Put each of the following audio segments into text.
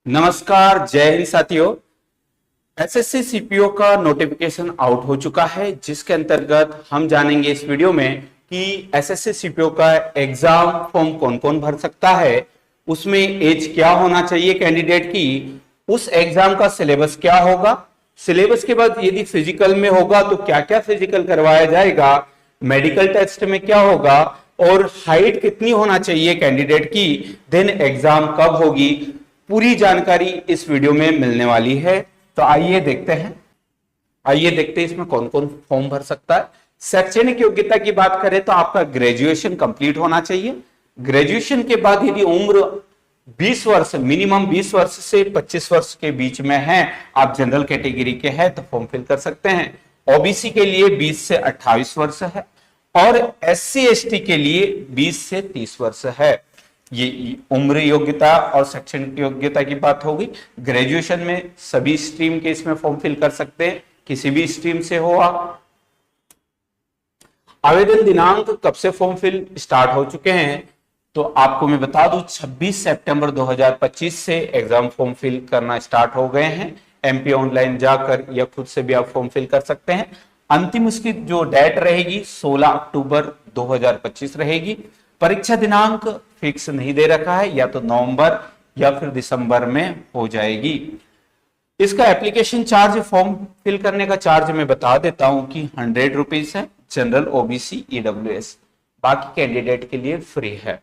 नमस्कार, जय हिंद साथियों। एसएससी सीपीओ का नोटिफिकेशन आउट हो चुका है, जिसके अंतर्गत हम जानेंगे इस वीडियो में कि एसएससी सीपीओ का एग्जाम फॉर्म कौन कौन भर सकता है, उसमें एज क्या होना चाहिए कैंडिडेट की, उस एग्जाम का सिलेबस क्या होगा, सिलेबस के बाद यदि फिजिकल में होगा तो क्या क्या फिजिकल करवाया जाएगा, मेडिकल टेस्ट में क्या होगा और हाइट कितनी होना चाहिए कैंडिडेट की, देन एग्जाम कब होगी, पूरी जानकारी इस वीडियो में मिलने वाली है। तो आइए देखते हैं इसमें कौन कौन फॉर्म भर सकता है। शैक्षणिक योग्यता की बात करें तो आपका ग्रेजुएशन कंप्लीट होना चाहिए। ग्रेजुएशन के बाद यदि उम्र 20 वर्ष, मिनिमम 20 वर्ष से 25 वर्ष के बीच में है, आप जनरल कैटेगरी के हैं तो फॉर्म फिल कर सकते हैं। ओबीसी के लिए 20 से 28 वर्ष है और एससी एसटी के लिए 20 से 30 वर्ष है। ये उम्र योग्यता और शैक्षणिक योग्यता की बात होगी। ग्रेजुएशन में सभी स्ट्रीम के इसमें फॉर्म फिल कर सकते हैं, किसी भी स्ट्रीम से हो आप। आवेदन दिनांक कब से फॉर्म फिल स्टार्ट हो चुके हैं तो आपको मैं बता दूं 26 सितंबर 2025 से एग्जाम फॉर्म फिल करना स्टार्ट हो गए हैं। एमपी ऑनलाइन जाकर या खुद से भी आप फॉर्म फिल कर सकते हैं। अंतिम उसकी जो डेट रहेगी 16 अक्टूबर 2025 रहेगी। परीक्षा दिनांक फिक्स नहीं दे रखा है, या तो नवंबर या फिर दिसंबर में हो जाएगी। इसका एप्लीकेशन चार्ज, फॉर्म फिल करने का चार्ज मैं बता देता हूं कि 100 रुपीज है, जनरल ओबीसी ईडब्ल्यूएस, बाकी कैंडिडेट के लिए फ्री है।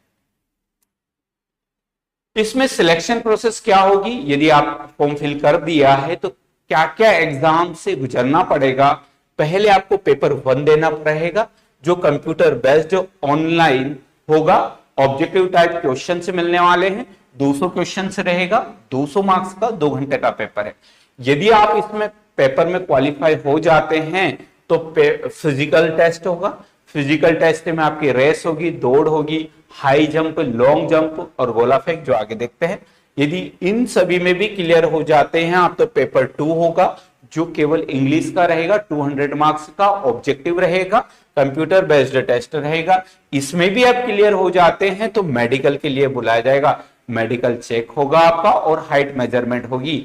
इसमें सिलेक्शन प्रोसेस क्या होगी, यदि आप फॉर्म फिल कर दिया है तो क्या क्या एग्जाम से गुजरना पड़ेगा। पहले आपको पेपर 1 देना रहेगा, जो कंप्यूटर बेस्ड, जो ऑनलाइन होगा। ऑब्जेक्टिव टाइप क्वेश्चन से मिलने वाले हैं, 200 क्वेश्चन से रहेगा, 200 मार्क्स का 2 घंटे का पेपर है। यदि आप इसमें पेपर में क्वालिफाई हो जाते हैं तो फिजिकल टेस्ट होगा। फिजिकल टेस्ट में आपकी रेस होगी, दौड़ होगी, हाई जंप, लॉन्ग जंप और गोला फेंक, जो आगे देखते हैं। यदि इन सभी में भी क्लियर हो जाते हैं आप तो पेपर 2 होगा, जो केवल इंग्लिश का रहेगा, 200 मार्क्स का ऑब्जेक्टिव रहेगा, कंप्यूटर बेस्ड टेस्ट रहेगा। इसमें भी आप क्लियर हो जाते हैं तो मेडिकल के लिए बुलाया जाएगा। मेडिकल चेक होगा आपका और हाइट मेजरमेंट होगी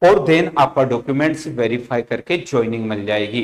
और देन आपका डॉक्यूमेंट्स वेरीफाई करके ज्वाइनिंग मिल जाएगी।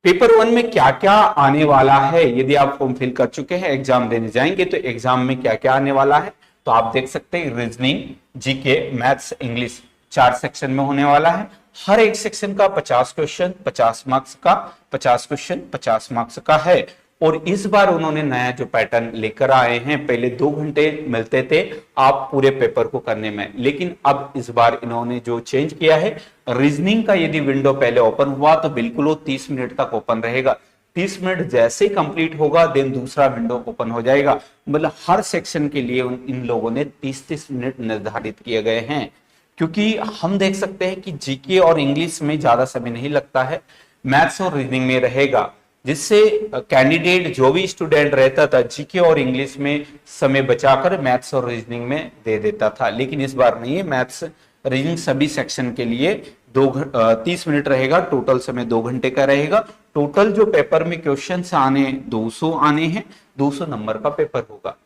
पेपर 1 में क्या क्या आने वाला है, यदि आप फॉर्म फिल कर चुके हैं, एग्जाम देने जाएंगे तो एग्जाम में क्या क्या आने वाला है तो आप देख सकते हैं। Reasoning, GK, maths, English 4 section में होने वाला है। हर एक सेक्शन का 50 क्वेश्चन 50 मार्क्स का, 50 क्वेश्चन 50 मार्क्स का है। और इस बार उन्होंने नया जो पैटर्न लेकर आए हैं, पहले 2 घंटे मिलते थे आप पूरे पेपर को करने में, लेकिन अब इस बार इन्होंने जो चेंज किया है, रीजनिंग का यदि विंडो पहले ओपन हुआ तो बिल्कुल वो 30 मिनट तक ओपन रहेगा। 30 मिनट जैसे ही कंप्लीट होगा देन दूसरा विंडो ओपन हो जाएगा। मतलब हर सेक्शन के लिए इन लोगों ने 30-30 मिनट निर्धारित किए गए हैं, क्योंकि हम देख सकते हैं कि जीके और इंग्लिश में ज्यादा समय नहीं लगता है, मैथ्स और रीजनिंग में रहेगा, जिससे कैंडिडेट जो भी स्टूडेंट रहता था जीके और इंग्लिश में समय बचाकर मैथ्स और रीजनिंग में दे देता था। लेकिन इस बार नहीं है, मैथ्स रीजनिंग सभी सेक्शन के लिए 30 मिनट रहेगा। टोटल समय 2 घंटे का रहेगा। टोटल जो पेपर में क्वेश्चन आने 200 आने हैं, 200 नंबर का पेपर होगा।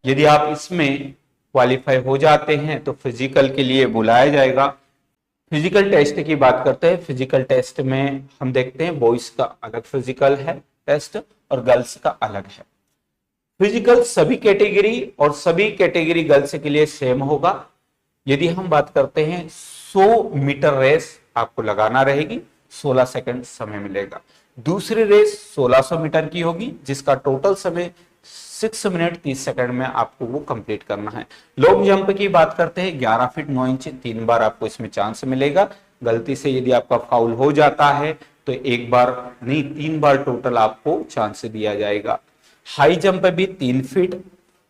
यदि आप इसमें क्वालिफाई हो जाते हैं तो फिजिकल के लिए बुलाया जाएगा। फिजिकल टेस्ट की बात करते हैं। फिजिकल टेस्ट में हम देखते हैं बॉयज का अलग फिजिकल है टेस्ट और गर्ल्स का अलग है। फिजिकल सभी कैटेगरी और सभी कैटेगरी गर्ल्स के लिए सेम होगा। यदि हम बात करते हैं 100 मीटर रेस आपको लगाना रहेगी, 16 सेकंड समय मिलेगा। दूसरी रेस 1600 मीटर की होगी, जिसका टोटल समय 6 मिनट 30 सेकंड में आपको वो कंप्लीट करना है। लॉन्ग जंप की बात करते हैं 11 फीट 9 इंच, 3 बार आपको इसमें चांस मिलेगा। गलती से यदि आपका फाउल हो जाता है तो 1 बार नहीं 3 बार टोटल आपको चांस दिया जाएगा। हाई जंप भी 3 फीट,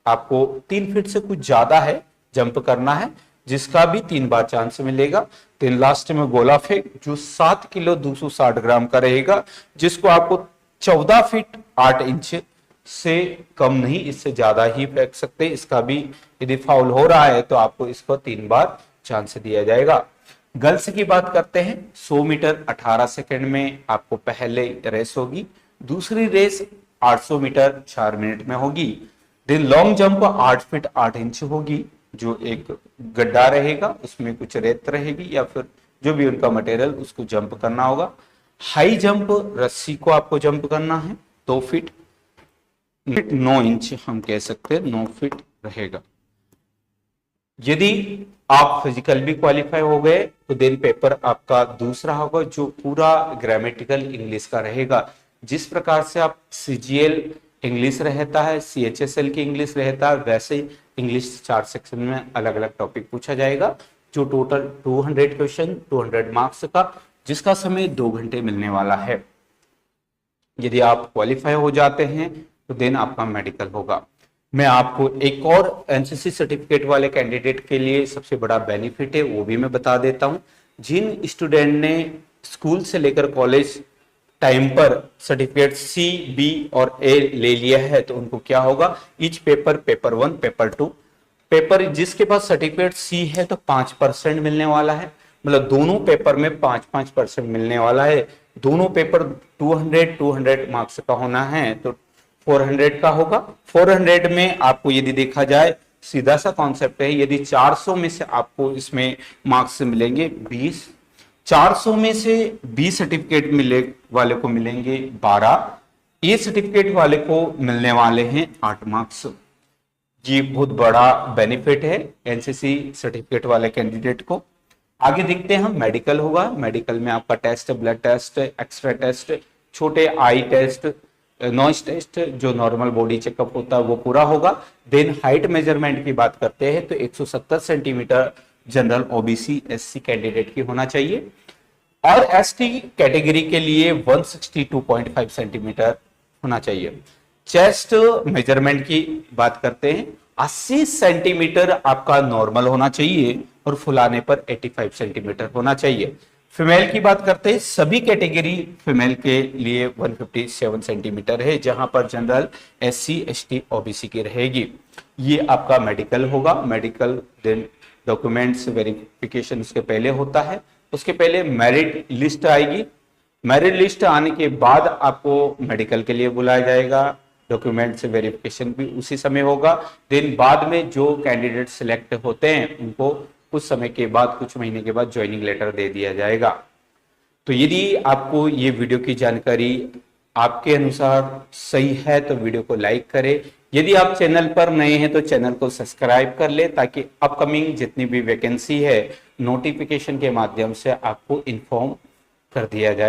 आपको 3 फीट से कुछ ज्यादा है जंप करना है, जिसका भी 3 बार चांस मिलेगा। देन लास्ट में गोला फेंक, जो 7 किलो 260 ग्राम का रहेगा, जिसको आपको 14 फीट 8 इंच से कम नहीं, इससे ज्यादा ही फेंक सकते। इसका भी यदि फाउल हो रहा है तो आपको इसको 3 बार चांस दिया जाएगा। गर्ल्स की बात करते हैं 100 मीटर 18 सेकंड में आपको पहले रेस होगी। दूसरी रेस 800 मीटर 4 मिनट में होगी। Then long jump 8 feet 8 inch होगी, जो एक गड्ढा रहेगा उसमें कुछ रेत रहेगी या फिर जो भी उनका मटेरियल, उसको जंप करना होगा। हाई जंप रस्सी को आपको जंप करना है 2 फीट 9 इंच, हम कह सकते हैं 9 फीट रहेगा। यदि आप फिजिकल भी क्वालिफाई हो गए तो देन पेपर आपका दूसरा होगा, जो पूरा ग्रामेटिकल इंग्लिश का रहेगा। जिस प्रकार से आप सीजीएल इंग्लिश रहता है, सीएचएसएल की इंग्लिश रहता है, वैसे ही इंग्लिश 4 सेक्शन में अलग अलग टॉपिक पूछा जाएगा, जो टोटल 200 क्वेश्चन 200 मार्क्स का, जिसका समय 2 घंटे मिलने वाला है। यदि आप क्वालिफाई हो जाते हैं तो देन आपका मेडिकल होगा। मैं आपको एक और एनसीसी सर्टिफिकेट वाले कैंडिडेट के लिए सबसे बड़ा बेनिफिट है वो भी मैं बता देता हूं। जिन स्टूडेंट ने स्कूल से लेकर कॉलेज टाइम पर सर्टिफिकेट सी, बी और ए ले लिया है, तो उनको क्या होगा, each paper, paper 1, paper 2, paper जिसके पास सर्टिफिकेट सी है तो 5% मिलने वाला है, मतलब दोनों पेपर में 5-5% मिलने वाला है। दोनों पेपर 200 मार्क्स का होना है तो 400 का होगा। 400 में आपको यदि देखा जाए, सीधा सा कॉन्सेप्ट है, यदि 400 में से आपको इसमें मार्क्स मिलेंगे 20, 400 में से 20 सर्टिफिकेट मिले वाले को मिलेंगे 12, ए सर्टिफिकेट वाले को मिलने वाले हैं 8 मार्क्स। ये बहुत बड़ा बेनिफिट है एनसीसी सर्टिफिकेट वाले कैंडिडेट को। आगे देखते हैं हम, मेडिकल होगा। मेडिकल में आपका test, blood test, x-ray test, छोटे आई टेस्ट, नॉइस टेस्ट, जो नॉर्मल बॉडी चेकअप होता है वो पूरा होगा। देन हाइट मेजरमेंट की बात करते हैं तो 170 centimetre general OBC SC candidate की होना चाहिए, और एसटी कैटेगरी के लिए 162.5 सेंटीमीटर होना चाहिए। चेस्ट मेजरमेंट की बात करते हैं, 80 सेंटीमीटर आपका नॉर्मल होना चाहिए और फुलाने पर 85 सेंटीमीटर होना चाहिए। फीमेल की बात करते हैं, सभी कैटेगरी फीमेल के लिए 157 सेंटीमीटर है, जहां पर जनरल, एससी, एसटी, ओबीसी की रहेगी। ये आपका मेडिकल होगा। मेडिकल देन डॉक्यूमेंट्स वेरिफिकेशन उसके पहले होता है, उसके पहले मेरिट लिस्ट आएगी। मेरिट लिस्ट आने के बाद आपको मेडिकल के लिए बुलाया जाएगा, डॉक्यूमेंट्स वेरिफिकेशन भी उसी समय होगा। देन बाद में जो कैंडिडेट सिलेक्ट होते हैं उनको कुछ समय के बाद, कुछ महीने के बाद ज्वाइनिंग लेटर दे दिया जाएगा। तो यदि आपको ये वीडियो की जानकारी आपके अनुसार सही है तो वीडियो को लाइक करें। यदि आप चैनल पर नए हैं तो चैनल को सब्सक्राइब कर ले, ताकि अपकमिंग जितनी भी वैकेंसी है नोटिफिकेशन के माध्यम से आपको इन्फॉर्म कर दिया जाए।